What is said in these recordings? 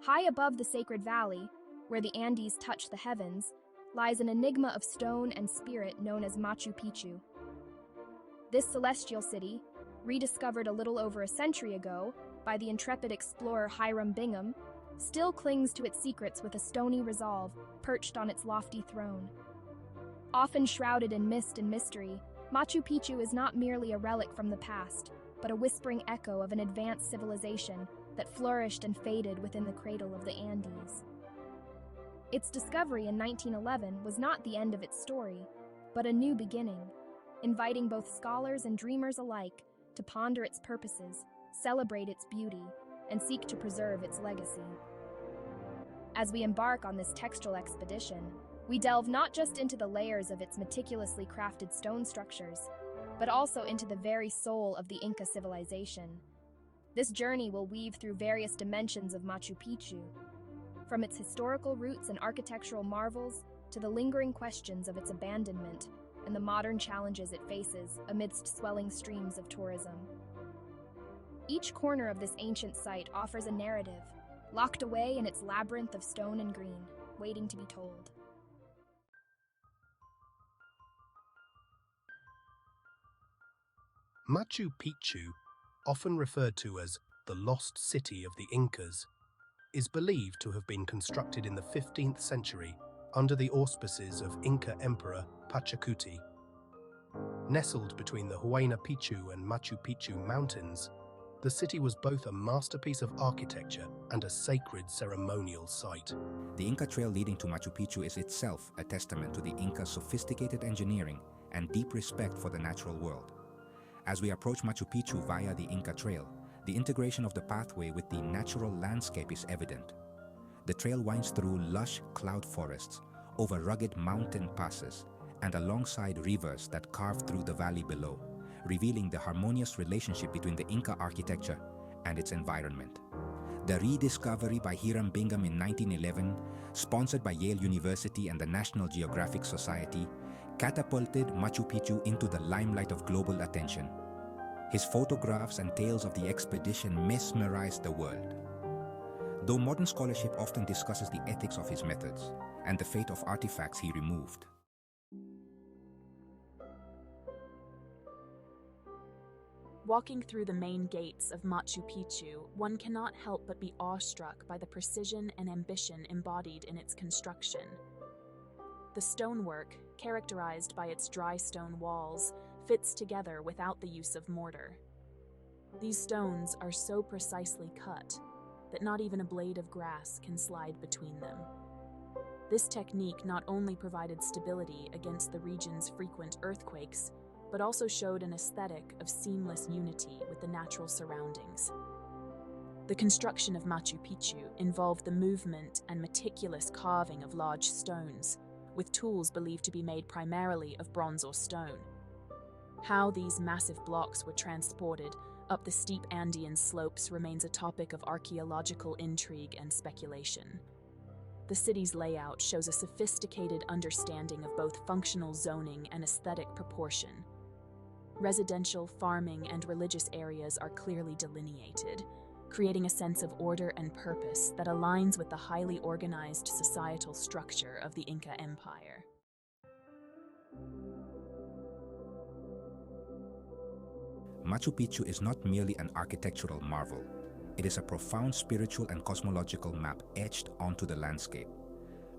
High above the sacred valley, where the Andes touch the heavens, lies an enigma of stone and spirit known as Machu Picchu. This celestial city, rediscovered a little over a century ago by the intrepid explorer Hiram Bingham, still clings to its secrets with a stony resolve perched on its lofty throne. Often shrouded in mist and mystery, Machu Picchu is not merely a relic from the past, but a whispering echo of an advanced civilization that flourished and faded within the cradle of the Andes. Its discovery in 1911 was not the end of its story, but a new beginning, inviting both scholars and dreamers alike to ponder its purposes, celebrate its beauty, and seek to preserve its legacy. As we embark on this textual expedition, we delve not just into the layers of its meticulously crafted stone structures, but also into the very soul of the Inca civilization. This journey will weave through various dimensions of Machu Picchu, from its historical roots and architectural marvels to the lingering questions of its abandonment and the modern challenges it faces amidst swelling streams of tourism. Each corner of this ancient site offers a narrative, locked away in its labyrinth of stone and green, waiting to be told. Machu Picchu, often referred to as the lost city of the Incas, is believed to have been constructed in the 15th century under the auspices of Inca Emperor Pachacuti. Nestled between the Huayna Picchu and Machu Picchu mountains, the city was both a masterpiece of architecture and a sacred ceremonial site. The Inca Trail leading to Machu Picchu is itself a testament to the Inca's sophisticated engineering and deep respect for the natural world. As we approach Machu Picchu via the Inca Trail, the integration of the pathway with the natural landscape is evident. The trail winds through lush cloud forests, over rugged mountain passes, and alongside rivers that carve through the valley below, revealing the harmonious relationship between the Inca architecture and its environment. The rediscovery by Hiram Bingham in 1911, sponsored by Yale University and the National Geographic Society, catapulted Machu Picchu into the limelight of global attention. His photographs and tales of the expedition mesmerized the world. Though modern scholarship often discusses the ethics of his methods and the fate of artifacts he removed, walking through the main gates of Machu Picchu, one cannot help but be awestruck by the precision and ambition embodied in its construction. The stonework, characterized by its dry stone walls, fits together without the use of mortar. These stones are so precisely cut that not even a blade of grass can slide between them. This technique not only provided stability against the region's frequent earthquakes, but also showed an aesthetic of seamless unity with the natural surroundings. The construction of Machu Picchu involved the movement and meticulous carving of large stones, with tools believed to be made primarily of bronze or stone. How these massive blocks were transported up the steep Andean slopes remains a topic of archaeological intrigue and speculation. The city's layout shows a sophisticated understanding of both functional zoning and aesthetic proportion. Residential, farming, and religious areas are clearly delineated, creating a sense of order and purpose that aligns with the highly organized societal structure of the Inca Empire. Machu Picchu is not merely an architectural marvel. It is a profound spiritual and cosmological map etched onto the landscape.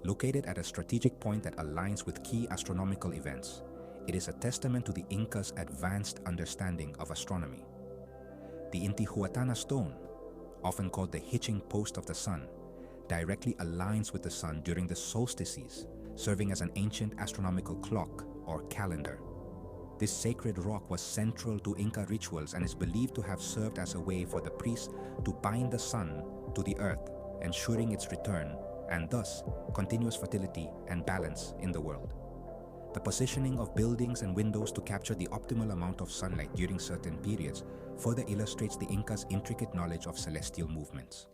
Located at a strategic point that aligns with key astronomical events, it is a testament to the Incas' advanced understanding of astronomy. The Intihuatana stone, often called the hitching post of the sun, directly aligns with the sun during the solstices, serving as an ancient astronomical clock or calendar. This sacred rock was central to Inca rituals and is believed to have served as a way for the priests to bind the sun to the earth, ensuring its return and thus continuous fertility and balance in the world. The positioning of buildings and windows to capture the optimal amount of sunlight during certain periods further illustrates the Incas' intricate knowledge of celestial movements.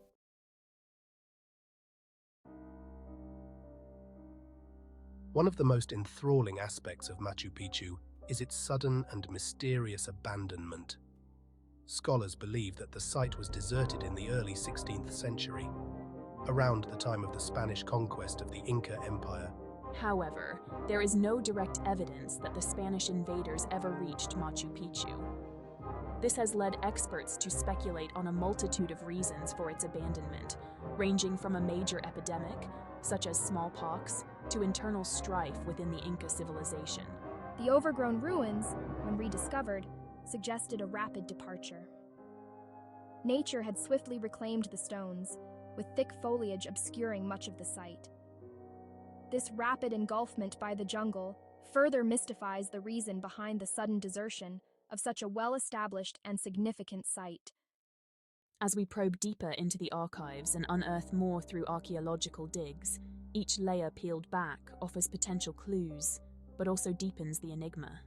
One of the most enthralling aspects of Machu Picchu is its sudden and mysterious abandonment. Scholars believe that the site was deserted in the early 16th century. around the time of the Spanish conquest of the Inca Empire. However, there is no direct evidence that the Spanish invaders ever reached Machu Picchu. This has led experts to speculate on a multitude of reasons for its abandonment, ranging from a major epidemic, such as smallpox, to internal strife within the Inca civilization. The overgrown ruins, when rediscovered, suggested a rapid departure. Nature had swiftly reclaimed the stones, with thick foliage obscuring much of the site. This rapid engulfment by the jungle further mystifies the reason behind the sudden desertion of such a well-established and significant site. As we probe deeper into the archives and unearth more through archaeological digs, each layer peeled back offers potential clues, but also deepens the enigma.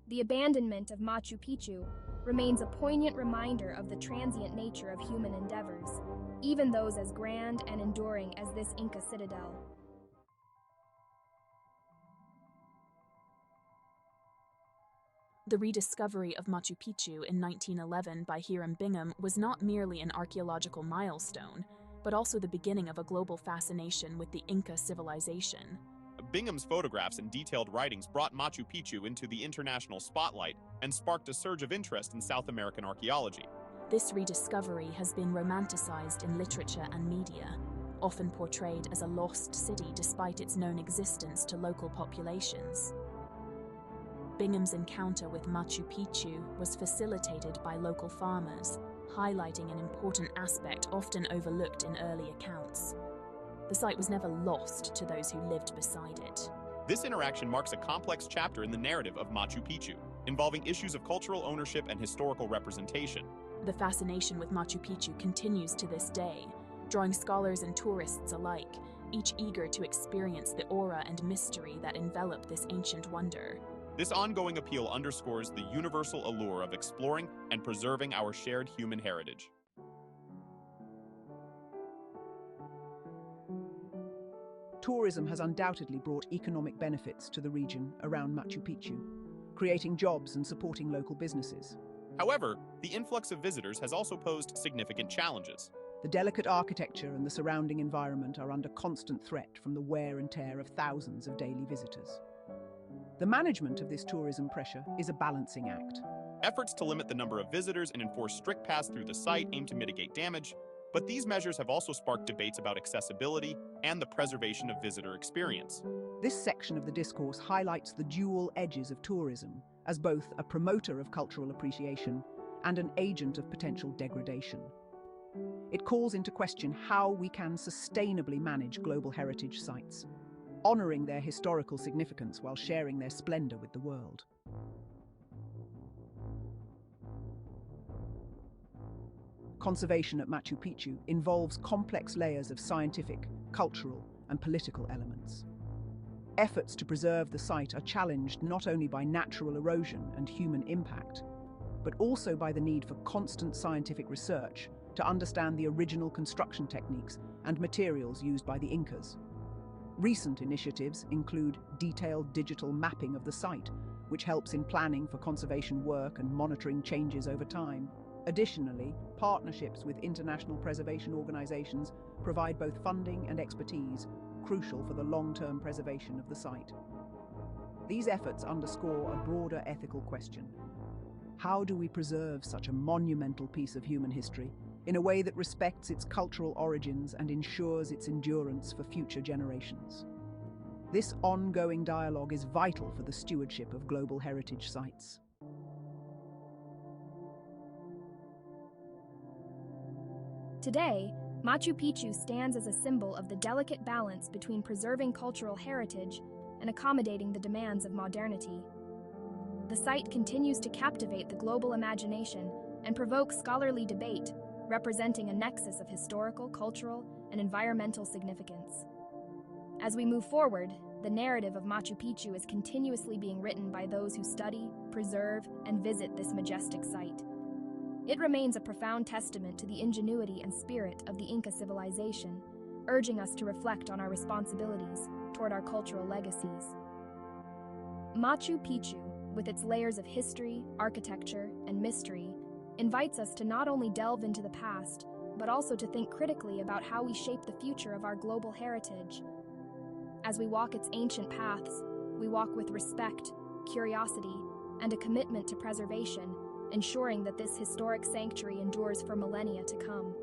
The abandonment of Machu Picchu remains a poignant reminder of the transient nature of human endeavors, even those as grand and enduring as this Inca citadel. The rediscovery of Machu Picchu in 1911 by Hiram Bingham was not merely an archaeological milestone, but also the beginning of a global fascination with the Inca civilization. Bingham's photographs and detailed writings brought Machu Picchu into the international spotlight and sparked a surge of interest in South American archaeology. This rediscovery has been romanticized in literature and media, often portrayed as a lost city despite its known existence to local populations. Bingham's encounter with Machu Picchu was facilitated by local farmers, highlighting an important aspect often overlooked in early accounts. The site was never lost to those who lived beside it. This interaction marks a complex chapter in the narrative of Machu Picchu, involving issues of cultural ownership and historical representation. The fascination with Machu Picchu continues to this day, drawing scholars and tourists alike, each eager to experience the aura and mystery that envelop this ancient wonder. This ongoing appeal underscores the universal allure of exploring and preserving our shared human heritage. Tourism has undoubtedly brought economic benefits to the region around Machu Picchu, creating jobs and supporting local businesses. However, the influx of visitors has also posed significant challenges. The delicate architecture and the surrounding environment are under constant threat from the wear and tear of thousands of daily visitors. The management of this tourism pressure is a balancing act. Efforts to limit the number of visitors and enforce strict pass-through the site aim to mitigate damage, but these measures have also sparked debates about accessibility and the preservation of visitor experience. This section of the discourse highlights the dual edges of tourism as both a promoter of cultural appreciation and an agent of potential degradation. It calls into question how we can sustainably manage global heritage sites, honoring their historical significance while sharing their splendor with the world. Conservation at Machu Picchu involves complex layers of scientific, cultural, and political elements. Efforts to preserve the site are challenged not only by natural erosion and human impact, but also by the need for constant scientific research to understand the original construction techniques and materials used by the Incas. Recent initiatives include detailed digital mapping of the site, which helps in planning for conservation work and monitoring changes over time. Additionally, partnerships with international preservation organizations provide both funding and expertise, crucial for the long-term preservation of the site. These efforts underscore a broader ethical question. How do we preserve such a monumental piece of human history in a way that respects its cultural origins and ensures its endurance for future generations? This ongoing dialogue is vital for the stewardship of global heritage sites. Today, Machu Picchu stands as a symbol of the delicate balance between preserving cultural heritage and accommodating the demands of modernity. The site continues to captivate the global imagination and provoke scholarly debate, representing a nexus of historical, cultural, and environmental significance. As we move forward, the narrative of Machu Picchu is continuously being written by those who study, preserve, and visit this majestic site. It remains a profound testament to the ingenuity and spirit of the Inca civilization, urging us to reflect on our responsibilities toward our cultural legacies. Machu Picchu, with its layers of history, architecture, and mystery, invites us to not only delve into the past, but also to think critically about how we shape the future of our global heritage. As we walk its ancient paths, we walk with respect, curiosity, and a commitment to preservation, ensuring that this historic sanctuary endures for millennia to come.